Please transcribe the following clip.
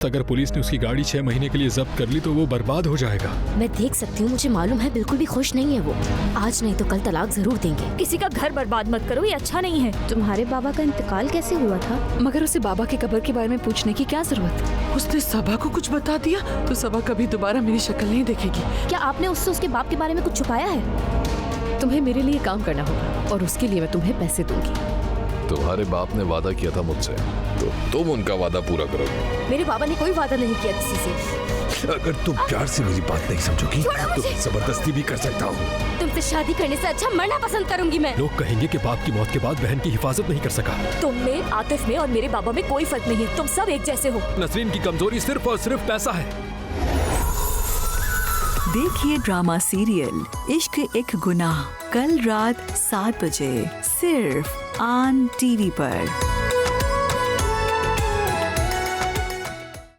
अगर पुलिस ने उसकी गाड़ी 6 महीने के लिए जब्त कर ली तो वो बर्बाद हो जाएगा। मैं देख सकती हूँ, मुझे मालूम है बिल्कुल भी खुश नहीं है वो। आज नहीं तो कल तलाक जरूर देंगे। किसी का घर बर्बाद मत करो, ये अच्छा नहीं है। तुम्हारे बाबा का इंतकाल कैसे हुआ था? मगर उसे बाबा की कब्र के बारे में पूछने की क्या जरूरत? उसने सबा को कुछ बता दिया तो सबा कभी दोबारा मेरी शक्ल नहीं देखेगी। क्या आपने उससे उसके बाप के बारे में कुछ छुपाया है? तुम्हें मेरे लिए काम करना होगा और उसके लिए मैं तुम्हें पैसे दूंगी। तुम्हारे बाप ने वादा किया था मुझसे, तो तुम उनका वादा पूरा करोगे। मेरे बाबा ने कोई वादा नहीं किया किसी से। अगर तुम प्यार से मेरी बात नहीं समझोगी तो जबरदस्ती भी कर सकता हूँ। तुमसे शादी करने से अच्छा मरना पसंद करूंगी मैं। लोग कहेंगे कि बाप की मौत के बाद बहन की हिफाजत नहीं कर सका। तुम में, आतिफ में और मेरे बाबा में कोई फर्क नहीं है। तुम सब एक जैसे हो। नसरीन की कमजोरी सिर्फ और सिर्फ पैसा है। देखिए ड्रामा सीरियल इश्क एक गुनाह कल रात 7 बजे सिर्फ ऑन टीवी पर।